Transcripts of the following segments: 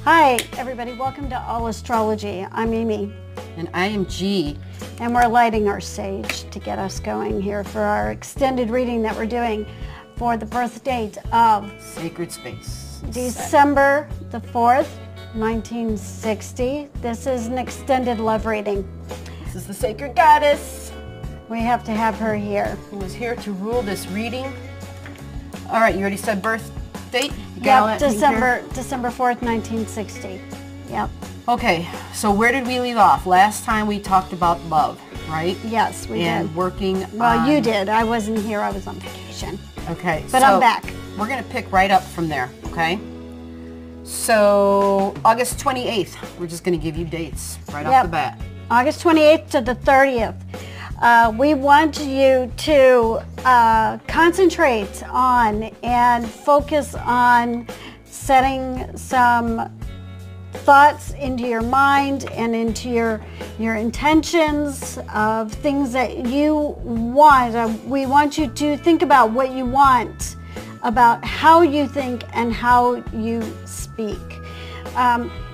Hi, everybody. Welcome to All Astrology. I'm Amy. And I am G. And we're lighting our sage to get us going here for our extended reading that we're doing for the birth date of Sacred Space. December the 4th, 1960. This is an extended love reading. This is the Sacred Goddess. We have to have her here. Who is here to rule this reading. All right, you already said birth date? You got all Yep, that December 4th, 1960. Yep. Okay, so where did we leave off? Last time we talked about love, right? Yes, we did. And working Well, you did. I wasn't here. I was on vacation. Okay. But I'm back. We're going to pick right up from there, okay? So, August 28th. We're just going to give you dates right off the bat. August 28th to the 30th. We want you to concentrate on and focus on setting some thoughts into your mind and into your intentions of things that you want. We want you to think about what you want, about how you think and how you speak.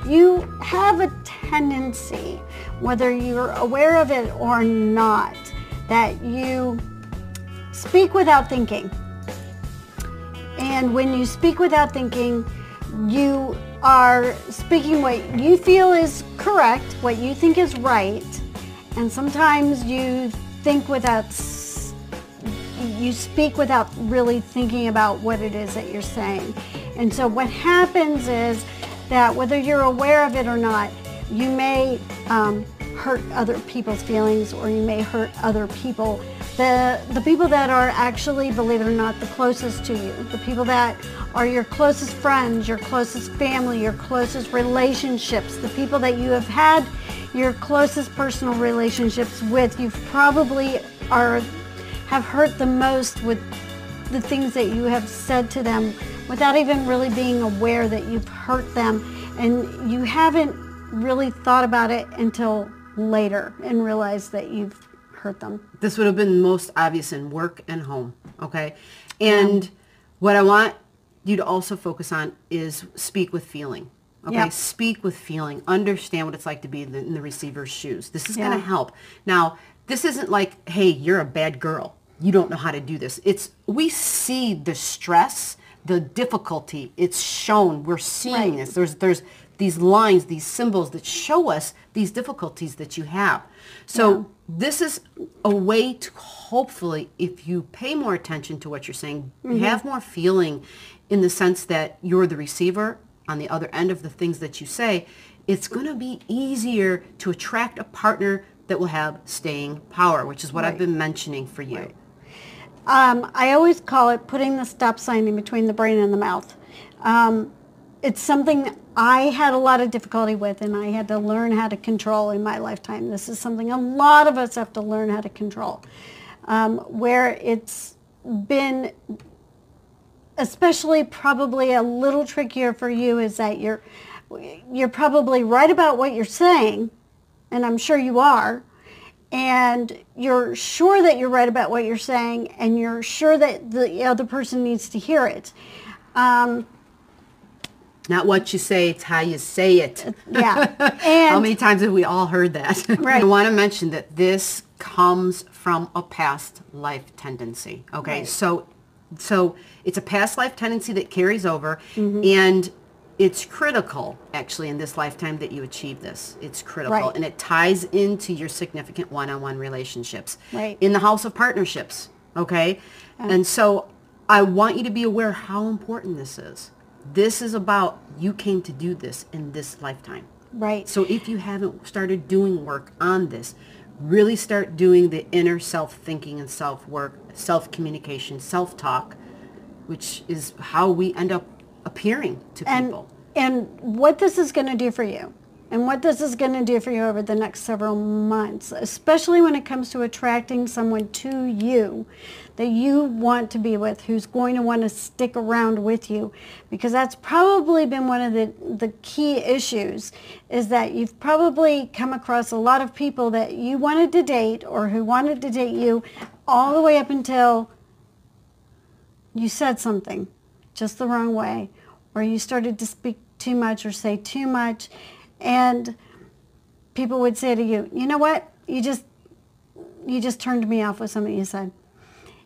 You have a tendency, whether you're aware of it or not, that you speak without thinking. And when you speak without thinking, you are speaking what you feel is correct, what you think is right, and sometimes you speak without really thinking about what it is that you're saying. And so what happens is that whether you're aware of it or not, you may hurt other people's feelings, or you may hurt other people. The people that are actually, believe it or not, the closest to you, the people that are your closest friends, your closest family, your closest relationships, the people that you have had your closest personal relationships with, you probably have hurt the most with the things that you have said to them without even really being aware that you've hurt them, and you haven't really thought about it until later and realized that you've hurt them. This would have been most obvious in work and home, okay? And what I want you to also focus on is speak with feeling, okay? Yeah. Speak with feeling. Understand what it's like to be in the receiver's shoes. This is going to help. Now, this isn't like, hey, you're a bad girl. You don't know how to do this. We see the stress, the difficulty. It's shown. We're seeing this. There's these lines, these symbols that show us these difficulties that you have. So this is a way to hopefully, if you pay more attention to what you're saying, have more feeling in the sense that you're the receiver on the other end of the things that you say, it's going to be easier to attract a partner that will have staying power, which is what I've been mentioning for you. I always call it putting the stop sign in between the brain and the mouth. It's something I had a lot of difficulty with, and I had to learn how to control in my lifetime. This is something a lot of us have to learn how to control. Where it's been especially probably a little trickier for you is that you're probably right about what you're saying, and I'm sure you are, and you're sure that you're right about what you're saying, and you're sure that the other person needs to hear it. Not what you say, it's how you say it. Yeah. And how many times have we all heard that? Right. I want to mention that this comes from a past life tendency. Okay, Right. So it's a past life tendency that carries over, and it's critical, actually, in this lifetime that you achieve this. It's critical, and it ties into your significant one-on-one relationships. Right. In the house of partnerships, okay? And so I want you to be aware how important this is. This is about you came to do this in this lifetime. Right. So if you haven't started doing work on this, really start doing the inner self-thinking and self-work, self-communication, self-talk, which is how we end up appearing to people. And what this is going to do for you, and what this is going to do for you over the next several months, especially when it comes to attracting someone to you that you want to be with, who's going to want to stick around with you, because that's probably been one of the key issues, is that you've probably come across a lot of people that you wanted to date or who wanted to date you all the way up until you said something just the wrong way, or you started to speak too much or say too much, and people would say to you, you know what, you just turned me off with something you said.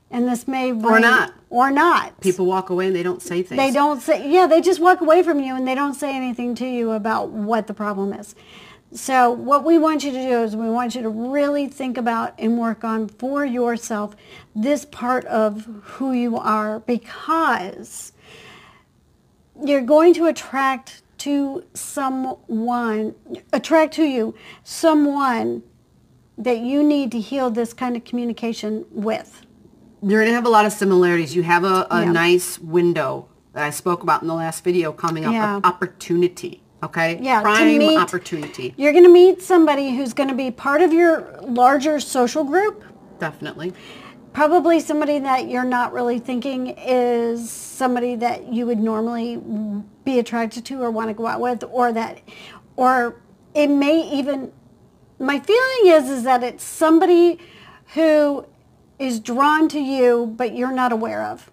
And this may or not. Or not. People walk away and they don't say things. They don't say, yeah, they just walk away from you and they don't say anything to you about what the problem is. So what we want you to do is we want you to really think about and work on for yourself this part of who you are, because you're going to attract to you someone that you need to heal this kind of communication with. You're going to have a lot of similarities. You have a nice window that I spoke about in the last video coming up of opportunity. Okay? Yeah, prime opportunity. You're going to meet somebody who's going to be part of your larger social group. Definitely. Probably somebody that you're not really thinking is somebody that you would normally be attracted to or want to go out with, or it may even, my feeling is that it's somebody who is drawn to you but you're not aware of.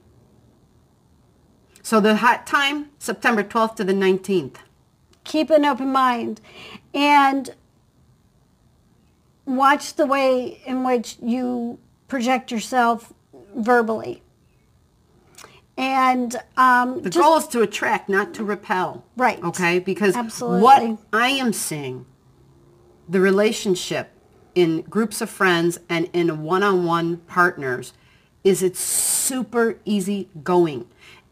So the hot time, September 12th to the 19th. Keep an open mind and watch the way in which you project yourself verbally. And the goal is to attract, not to repel. Right. Okay? Because absolutely. What I am seeing, the relationship in groups of friends and in one-on-one partners, is it's super easy going.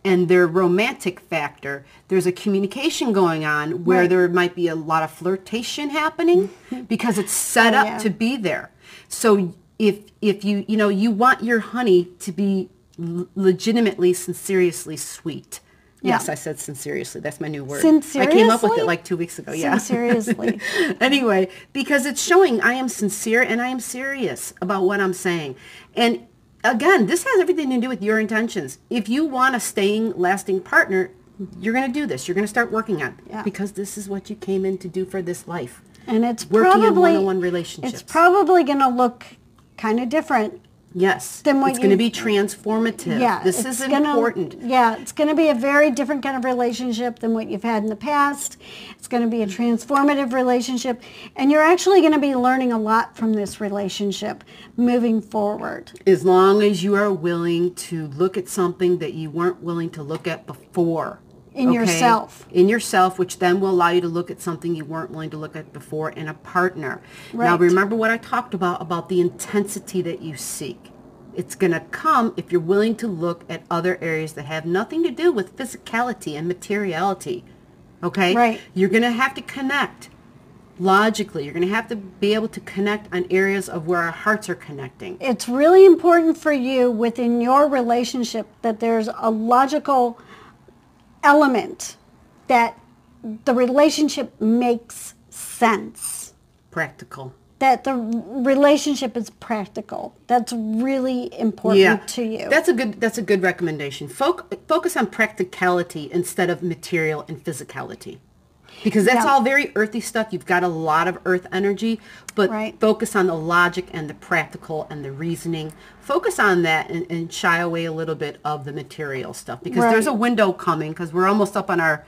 And their romantic factor, there's a communication going on where there might be a lot of flirtation happening because it's set up to be there. So if you want your honey to be legitimately, sincerely sweet. Yes, I said sincerely. That's my new word. Sincerely? I came up with it like 2 weeks ago. Yeah. Sincerely. Anyway, because it's showing I am sincere and I am serious about what I'm saying. And again, this has everything to do with your intentions. If you want a lasting partner, you're going to do this. You're going to start working on it because this is what you came in to do for this life. And it's working in one-on-one relationships. It's probably going to look kind of different. Yes. Than what it's going to be transformative. Yeah. This is important. Yeah. It's going to be a very different kind of relationship than what you've had in the past. It's going to be a transformative relationship. And you're actually going to be learning a lot from this relationship moving forward. As long as you are willing to look at something that you weren't willing to look at before. In yourself. In yourself, which then will allow you to look at something you weren't willing to look at before in a partner. Right. Now, remember what I talked about the intensity that you seek. It's going to come if you're willing to look at other areas that have nothing to do with physicality and materiality. Okay? Right. You're going to have to connect logically. You're going to have to be able to connect on areas of where our hearts are connecting. It's really important for you within your relationship that there's a logical element, that the relationship makes sense. Practical. That the relationship is practical. That's really important to you. That's a good recommendation. Focus on practicality instead of material and physicality. Because that's all very earthy stuff. You've got a lot of earth energy, but focus on the logic and the practical and the reasoning. Focus on that and shy away a little bit of the material stuff. Because there's a window coming, because we're almost up on our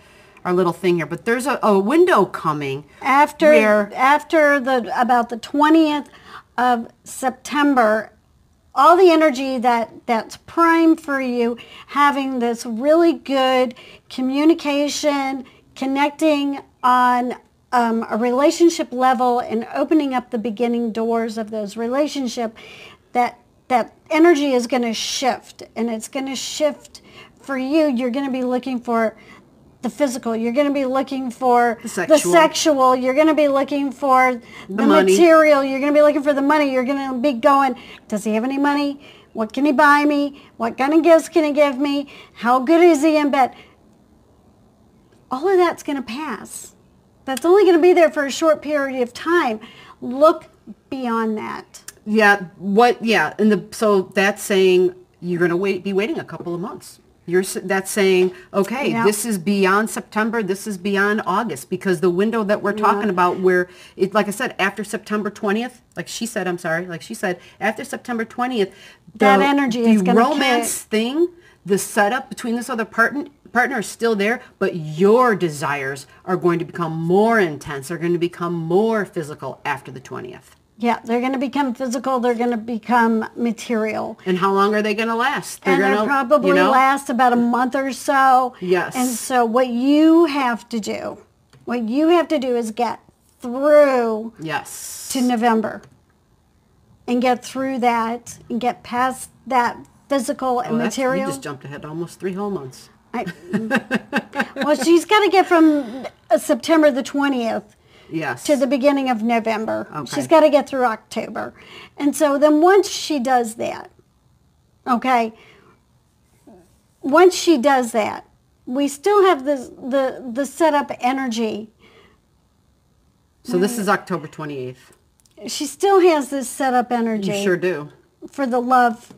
little thing here, but there's a window coming after about the 20th of September. All the energy that's prime for you, having this really good communication, connecting on a relationship level and opening up the beginning doors of those relationships, that energy is going to shift, and it's going to shift for you. You're going to be looking for the physical. You're going to be looking for the sexual. You're going to be looking for the material. You're going to be looking for the money. You're going to be going, does he have any money? What can he buy me? What kind of gifts can he give me? How good is he in bed? All of that's going to pass. That's only going to be there for a short period of time. Look beyond that. So that's saying you're going to be waiting a couple of months. That's saying, okay, this is beyond September, this is beyond August, because the window that we're talking about where, like I said, after September 20th, like she said, after September 20th, that energy is going to romance thing, the setup between this other partner is still there, but your desires are going to become more intense. They're going to become more physical after the 20th. Yeah, they're going to become physical. They're going to become material. And how long are they going to last? They'll probably last about a month or so. Yes. And so what you have to do is get through to November and get through that and get past that physical and material. You just jumped ahead almost 3 whole months. Well, she's got to get from September the 20th to the beginning of November. Okay. She's got to get through October. And so then once she does that, we still have the setup energy. So this is October 28th. She still has this setup energy. You sure do. For the love.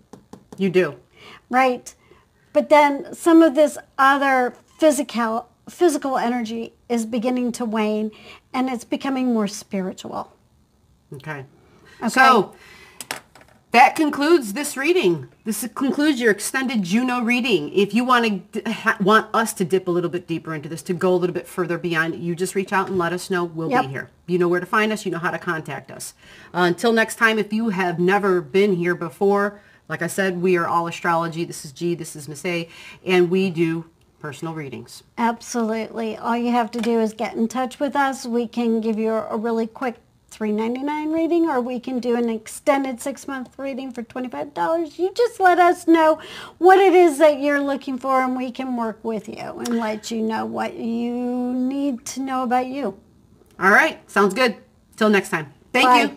You do. Right. But then some of this other physical energy is beginning to wane, and it's becoming more spiritual. Okay. So that concludes this reading. This concludes your extended Juno reading. If you want us to dip a little bit deeper into this, to go a little bit further beyond, you just reach out and let us know. We'll be here. You know where to find us. You know how to contact us. Until next time, if you have never been here before, like I said, we are all astrology. This is G, this is Miss A, and we do personal readings. Absolutely. All you have to do is get in touch with us. We can give you a really quick $3.99 reading, or we can do an extended 6-month reading for $25. You just let us know what it is that you're looking for, and we can work with you and let you know what you need to know about you. All right. Sounds good. Till next time. Thank you.